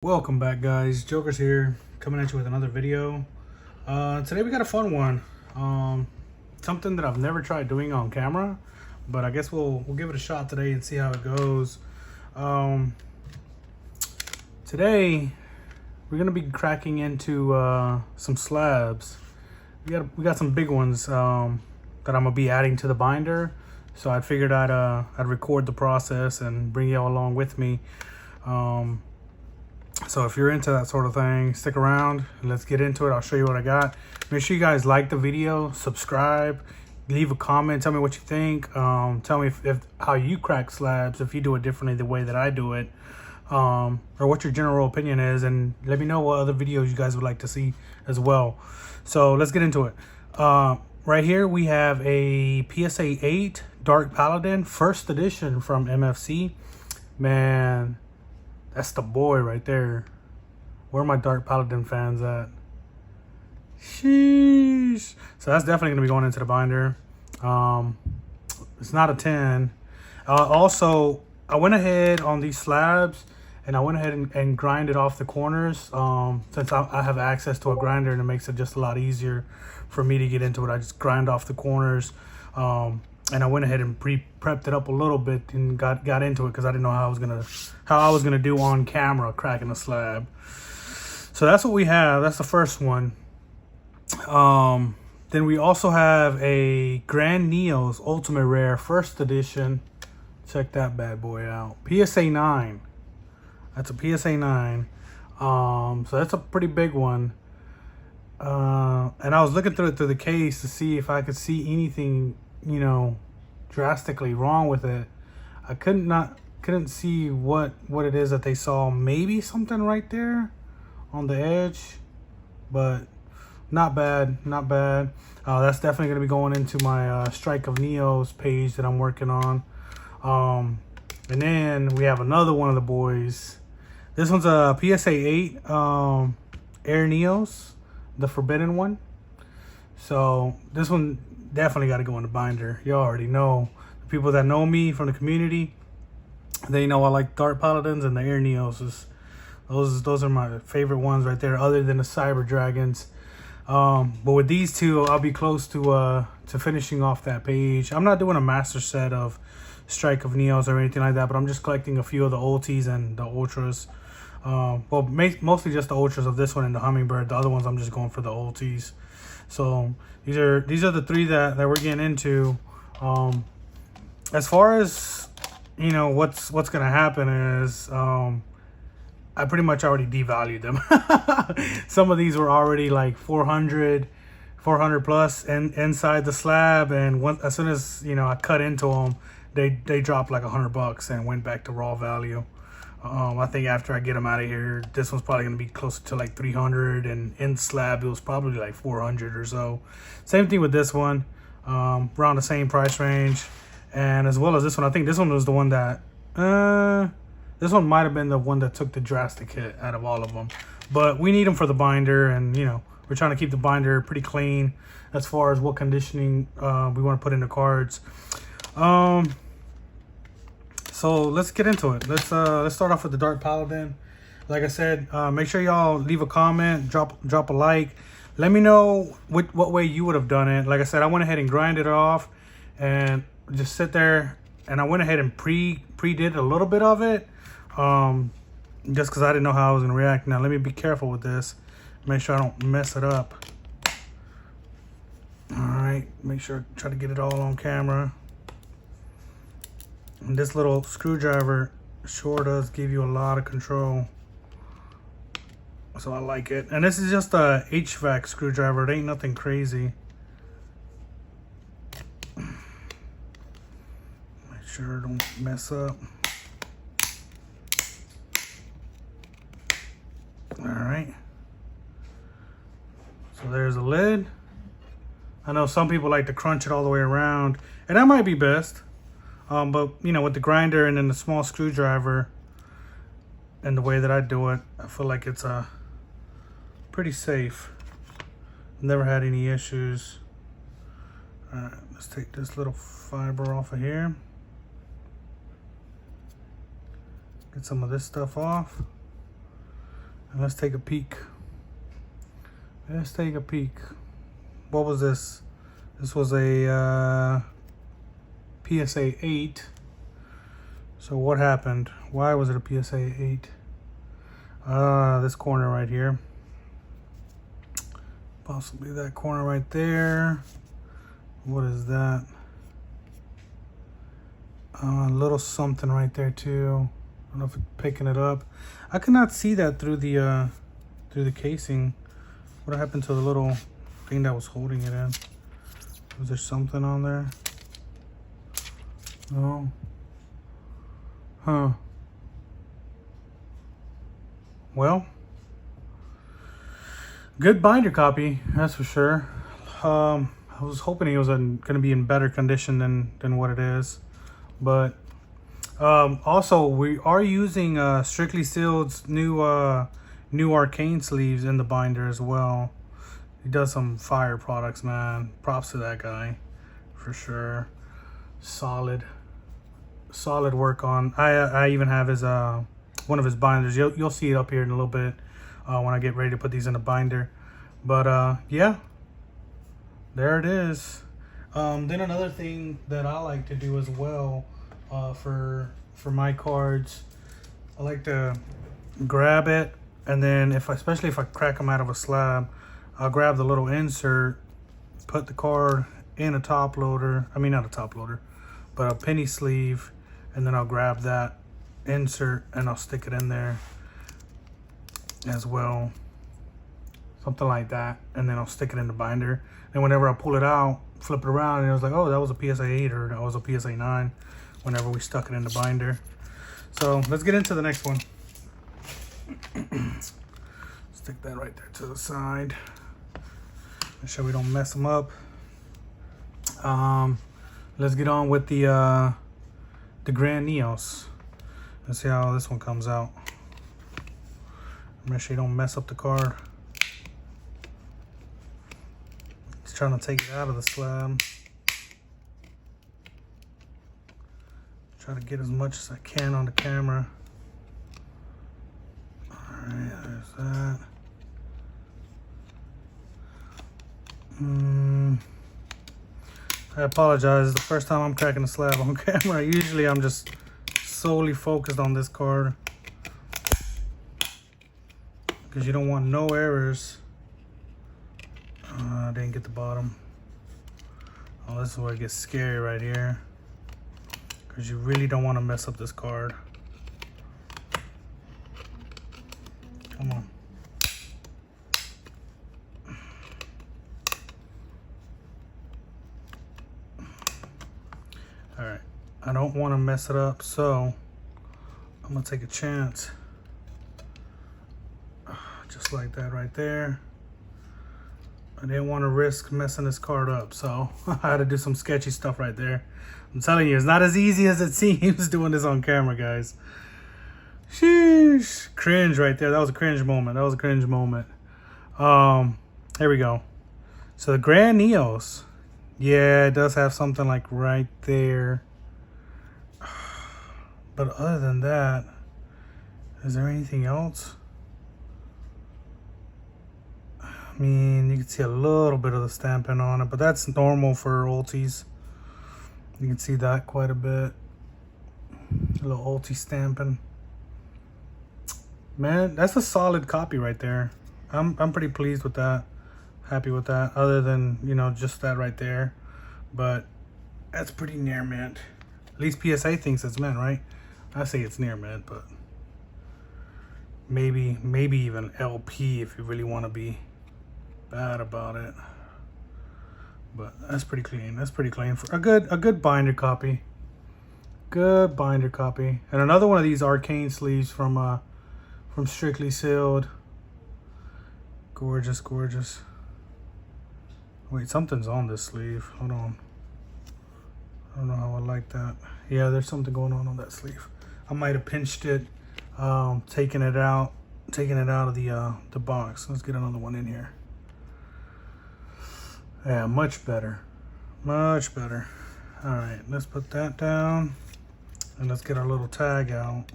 Welcome back, guys. Joker's here, coming at you with another video. Today we got a fun one. Something that I've never tried doing on camera, but I guess we'll give it a shot today and see how it goes. Today we're gonna be cracking into some slabs. We got some big ones that I'm gonna be adding to the binder. So I figured I'd record the process and bring you all along with me. So if you're into that sort of thing, stick around and let's get into it. I'll show you what I got. Make sure you guys like the video, subscribe, leave a comment, tell me what you think. Tell me if how you crack slabs, if you do it differently the way that I do it, or what your general opinion is, and let me know what other videos you guys would like to see as well. So let's get into it. Right here we have a PSA 8 Dark Paladin, first edition from MFC. Man, that's the boy right there. Where are my Dark Paladin fans at? Sheesh. So that's definitely going to be going into the binder. It's not a 10. Also, I went ahead on these slabs and I went ahead and grinded off the corners. Since I have access to a grinder, and it makes it just a lot easier for me to get into it. I just grind off the corners. And I went ahead and prepped it up a little bit and got into it because I didn't know how I was gonna do on camera cracking a slab. So that's what we have. That's the first one. Then we also have a Grand Neos Ultimate Rare First Edition. Check that bad boy out. PSA 9. That's a PSA 9. So that's a pretty big one. And I was looking through the case to see if I could see anything, you know, drastically wrong with it. I couldn't see what it is that they saw. Maybe something right there on the edge, but not bad. That's definitely going to be going into my Strike of Neos page that I'm working on. And then we have another one of the boys. This one's a PSA 8 Air Neos, the forbidden one. So this one definitely got to go in the binder. You already know. The people that know me from the community, they know I like Dark Paladins, and the Air Neos. Those are my favorite ones right there, other than the Cyber Dragons. But with these two, I'll be close to finishing off that page. I'm not doing a master set of Strike of Neos or anything like that, but I'm just collecting a few of the ultis and the ultras. Well, mostly just the ultras of this one and the Hummingbird. The other ones I'm just going for the ultis. So these are the three that we're getting into. As far as, you know, what's gonna happen is I pretty much already devalued them. Some of these were already like 400 plus inside the slab, and as soon as, you know, I cut into them, they dropped like $100 and went back to raw value. I think after I get them out of here, this one's probably going to be closer to like 300, and in slab it was probably like 400 or so. Same thing with this one, around the same price range. And as well as this one, I think this one was the one that this one might have been the one that took the drastic hit out of all of them. But we need them for the binder, and, you know, we're trying to keep the binder pretty clean as far as what conditioning we want to put in the cards. So let's get into it. Let's start off with the Dark Paladin. Like I said, make sure y'all leave a comment, drop a like. Let me know what way you would have done it. Like I said, I went ahead and grinded it off and just sit there, and I went ahead and pre-did a little bit of it, just because I didn't know how I was gonna react. Now let me be careful with this. Make sure I don't mess it up. All right, make sure I try to get it all on camera. And this little screwdriver sure does give you a lot of control, so I like it. And this is just a HVAC screwdriver. It ain't nothing crazy. Make sure it don't mess up. All right, so there's a lid. I know some people like to crunch it all the way around, and that might be best. But, you know, with the grinder and then the small screwdriver and the way that I do it, I feel like it's pretty safe. Never had any issues. All right, let's take this little fiber off of here. Get some of this stuff off. And let's take a peek. Let's take a peek. What was this? This was a PSA 8. So what happened? Why was it a PSA 8? This corner right here. Possibly that corner right there. What is that? A little something right there too. I don't know if it's picking it up. I could not see that through the casing. What happened to the little thing that was holding it in? Was there something on there? No. Huh. Well, good binder copy, that's for sure. I was hoping it was going to be in better condition than what it is, but also we are using Strictly Sealed's new arcane sleeves in the binder as well. He does some fire products, man. Props to that guy, for sure. Solid work on. I even have his one of his binders. You'll see it up here in a little bit when I get ready to put these in a binder. But yeah, there it is. Then another thing that I like to do as well for my cards, I like to grab it, and then especially if I crack them out of a slab, I'll grab the little insert, put the card in a top loader. I mean, not a top loader, but a penny sleeve, and then I'll grab that insert and I'll stick it in there as well, something like that, and then I'll stick it in the binder. And whenever I pull it out, flip it around, and it was like, oh, that was a PSA 8 or that was a PSA 9 whenever we stuck it in the binder. So let's get into the next one. Stick that right there to the side. Make sure we don't mess them up. Let's get on with the Grand Neos. Let's see how this one comes out. Make sure you don't mess up the card. Just trying to take it out of the slab. Try to get as much as I can on the camera. Alright, there's that. I apologize. It's the first time I'm cracking a slab on camera. Usually I'm just solely focused on this card, because you don't want no errors. I didn't get the bottom. Oh, this is where it gets scary right here, because you really don't want to mess up this card. Come on. All right, I don't want to mess it up, so I'm gonna take a chance. Just like that right there. I didn't want to risk messing this card up, so I had to do some sketchy stuff right there. I'm telling you, it's not as easy as it seems doing this on camera, guys. Sheesh. Cringe right there. That was a cringe moment. That was a cringe moment. Here we go. So the Grand Neos. Yeah, it does have something like right there. But other than that, is there anything else? I mean, you can see a little bit of the stamping on it, but that's normal for ultis. You can see that quite a bit. A little ulti stamping. Man, that's a solid copy right there. I'm pretty pleased with that. Happy with that, other than, you know, just that right there. But that's pretty near mint. At least PSA thinks it's mint, right? I say it's near mint, but maybe even LP if you really want to be bad about it. But that's pretty clean. That's pretty clean for a good binder copy. Good binder copy. And another one of these arcane sleeves from Strictly Sealed. Gorgeous, gorgeous. Wait, something's on this sleeve. Hold on. I don't know how I like that. Yeah, there's something going on that sleeve. I might have pinched it, taking it out of the box. Let's get another one in here. Yeah, much better. Much better. All right, let's put that down. And let's get our little tag out.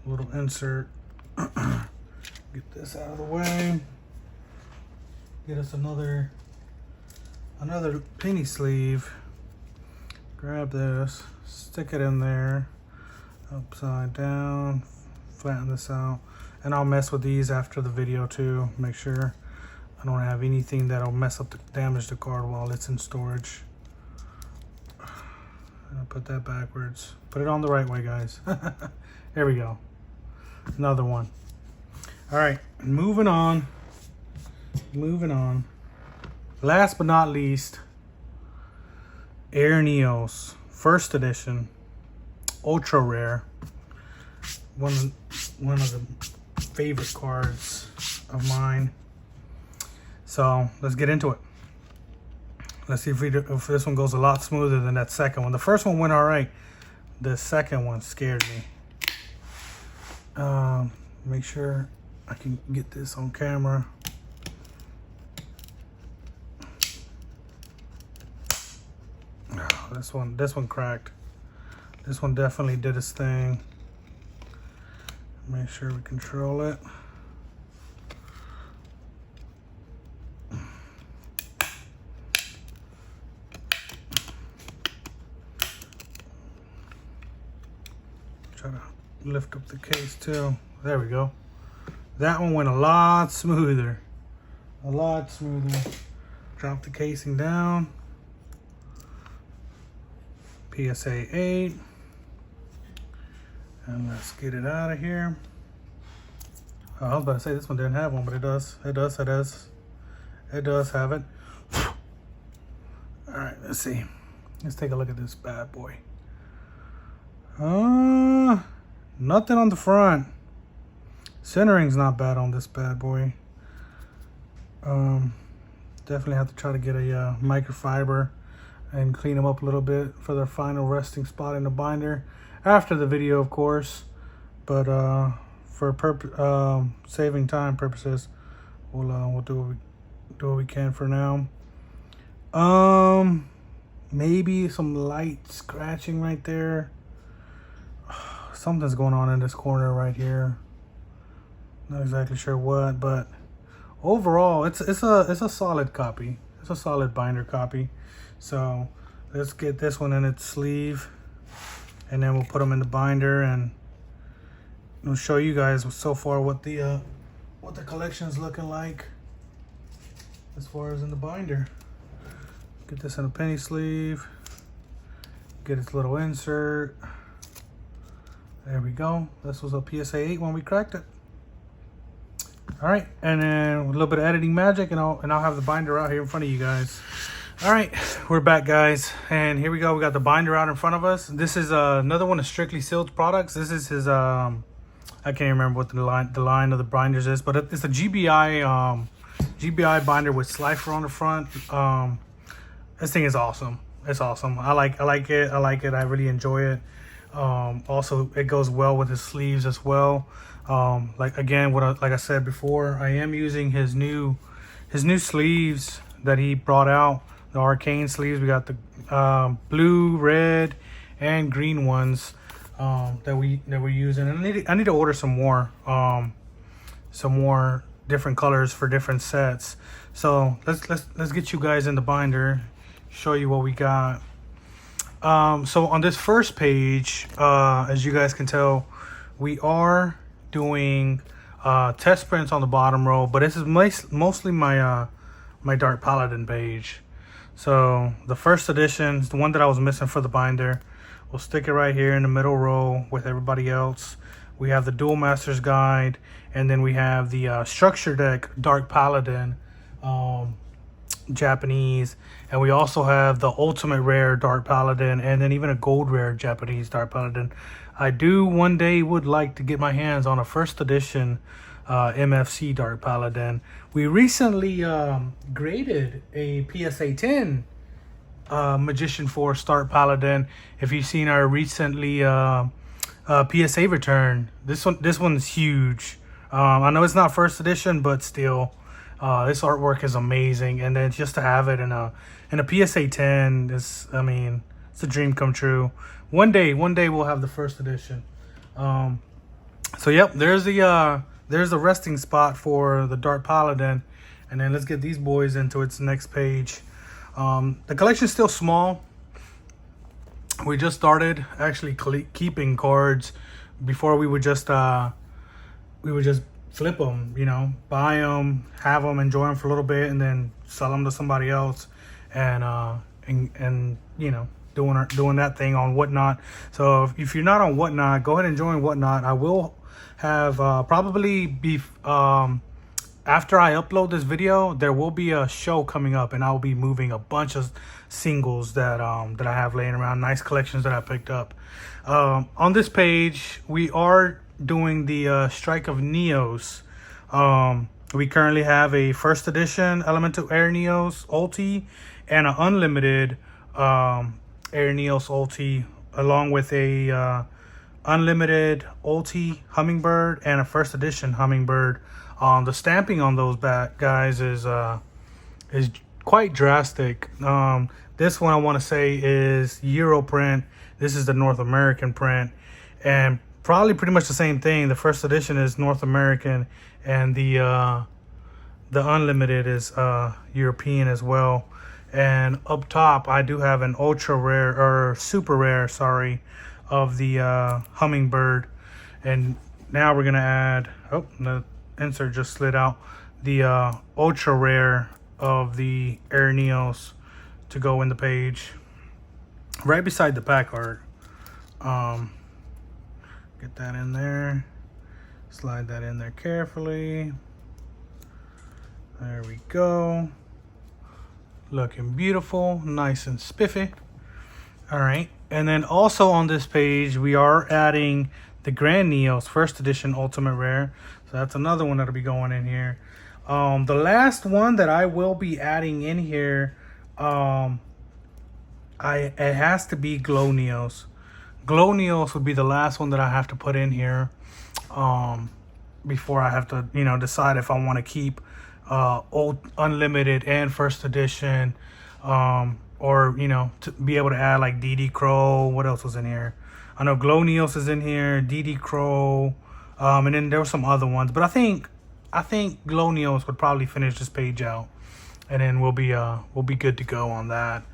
A little insert. Get this out of the way. Get us another penny sleeve. Grab this, stick it in there, upside down, flatten this out. And I'll mess with these after the video too. Make sure I don't have anything that'll damage the card while it's in storage. I'll put that backwards. Put it on the right way, guys. There we go. Another one. All right, moving on. Last but not least, Air Neos, first edition, ultra rare. One of the favorite cards of mine. So let's get into it. Let's see if this one goes a lot smoother than that second one. The first one went all right. The second one scared me. Make sure I can get this on camera. Oh, this one cracked. This one definitely did its thing. Make sure we control it. Try to lift up the case too. There we go. That one went a lot smoother. A lot smoother. Drop the casing down. PSA 8. And let's get it out of here. Oh, I was about to say this one didn't have one, but it does. It does have it. All right, let's see. Let's take a look at this bad boy. Nothing on the front. Centering's not bad on this bad boy. Definitely have to try to get a microfiber and clean them up a little bit for their final resting spot in the binder after the video, of course. But for saving time purposes, we'll do what we can for now. Maybe some light scratching right there. Something's going on in this corner right here. Not exactly sure what, but overall, it's a solid copy. It's a solid binder copy. So let's get this one in its sleeve, and then we'll put them in the binder, and we'll show you guys so far what the collection's looking like as far as in the binder. Get this in a penny sleeve. Get its little insert. There we go. This was a PSA 8 when we cracked it. All right, and then a little bit of editing magic, and I'll have the binder out here in front of you guys. All right, we're back, guys, and here we go. We got the binder out in front of us. This is another one of Strictly Sealed products. This is his I can't even remember what the line of the binders is, but it's a GBI binder with slifer on the front. This thing is awesome. It's awesome. I like it. I really enjoy it. Also, it goes well with his sleeves as well. Like I said before, I am using his new sleeves that he brought out, the arcane sleeves. We got the blue, red, and green ones that we're using. And I need to order some more different colors for different sets. So let's get you guys in the binder, show you what we got. So on this first page, as you guys can tell, we are doing test prints on the bottom row, but this is mostly my my Dark Paladin page. So the first edition is the one that I was missing for the binder. We'll stick it right here in the middle row with everybody else. We have the Duel Master's Guide, and then we have the Structure Deck Dark Paladin Japanese, and we also have the Ultimate Rare Dark Paladin, and then even a Gold Rare Japanese Dark Paladin. I do one day would like to get my hands on a first edition MFC Dark Paladin. We recently graded a PSA 10 Magician Force Dark Paladin. If you've seen our recently PSA return, this one's huge. I know it's not first edition, but still, this artwork is amazing. And then just to have it in a PSA 10 is, I mean, it's a dream come true. One day we'll have the first edition. So yep, there's the there's a resting spot for the Dark Paladin. And then let's get these boys into its next page. The collection's still small. We just started actually keeping cards. Before we would just flip them, you know, buy them, have them, enjoy them for a little bit, and then sell them to somebody else, and you know, doing that thing on Whatnot. So if you're not on Whatnot, go ahead and join Whatnot. I will have probably be after I upload this video, there will be a show coming up, and I will be moving a bunch of singles that that I have laying around, nice collections that I picked up. On this page, we are doing the Strike of Neos. We currently have a first edition Elemental Air Neos ulti and an unlimited Air Neos ulti, along with a unlimited ulti Hummingbird and a first edition Hummingbird. The stamping on those guys is quite drastic. This one I want to say is Euro print. This is the North American print, and probably pretty much the same thing. The first edition is North American, and the unlimited is European as well. And up top, I do have an ultra rare or super rare, sorry, of the Hummingbird. And now we're gonna add. Oh, the insert just slid out. The ultra rare of the Air Neos to go in the page, right beside the pack art. Get that in there. Slide that in there carefully. There we go. Looking beautiful, nice and spiffy. All right, and then also on this page, we are adding the Grand Neos First Edition Ultimate Rare. So that's another one that'll be going in here. The last one that I will be adding in here, it has to be Glow Neos. Glow Neos would be the last one that I have to put in here before I have to, you know, decide if I want to keep old Unlimited and First Edition, or, you know, to be able to add like DD Crow. What else was in here? I know Glow Neos is in here, DD Crow, and then there were some other ones, but I think Glow Neos would probably finish this page out, and then we'll be good to go on that.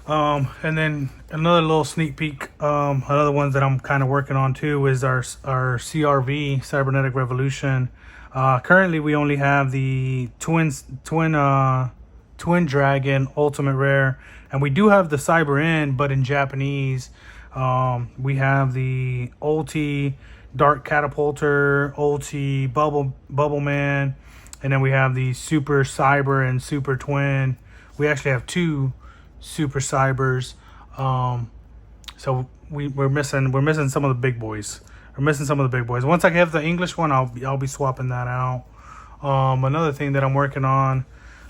And then another little sneak peek, another ones that I'm kind of working on too is our CRV, Cybernetic Revolution. Currently we only have the twin dragon ultimate rare, and we do have the Cyber End, but in Japanese. We have the ulti Dark Catapulter, ulti Bubble Man, and then we have the Super Cyber and Super Twin. We actually have two Super Cybers. So we're missing some of the big boys. We're missing some of the big boys. Once I have the English one, I'll be swapping that out. Another thing that I'm working on,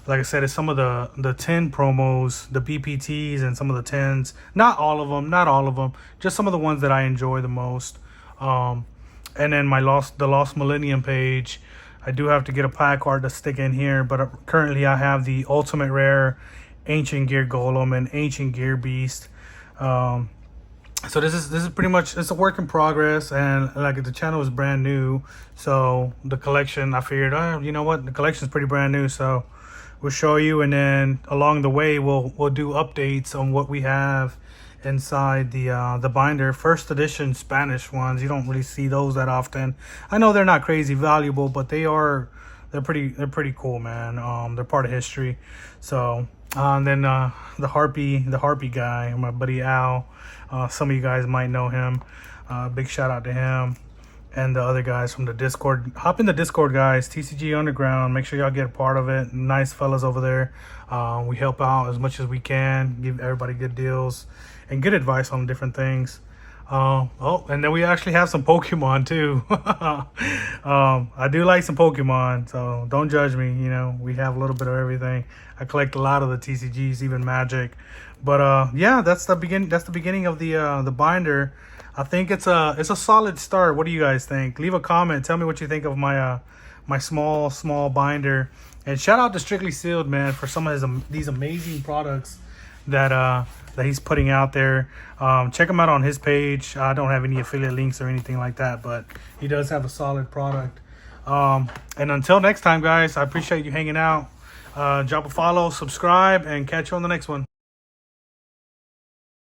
like I said, is some of the 10 promos, the BPTs, and some of the 10s. Not all of them. Just some of the ones that I enjoy the most. And then the Lost Millennium page, I do have to get a pack art to stick in here, but currently I have the Ultimate Rare Ancient Gear Golem and Ancient Gear Beast. So this is pretty much, it's a work in progress, and like the channel is brand new, so the collection, I figured, you know what, the collection is pretty brand new, so we'll show you, and then along the way we'll do updates on what we have inside the binder. First edition Spanish ones, you don't really see those that often. I know they're not crazy valuable, but they're pretty cool, man. They're part of history. So and then the harpy guy, my buddy Al, some of you guys might know him. Big shout out to him and the other guys from the Discord. Hop in the Discord, guys. TCG Underground, make sure y'all get a part of it. Nice fellas over there. We help out as much as we can, give everybody good deals and good advice on different things. Oh, and then we actually have some Pokemon too. I do like some Pokemon, so don't judge me. You know, we have a little bit of everything. I collect a lot of the TCGs, even Magic. But yeah, that's the beginning of the binder. I think it's a solid start. What do you guys think? Leave a comment. Tell me what you think of my my small binder. And shout out to Strictly Sealed, man, for some of these amazing products that he's putting out there. Check him out on his page. I don't have any affiliate links or anything like that, but he does have a solid product. And until next time, guys, I appreciate you hanging out. Drop a follow, subscribe, and catch you on the next one.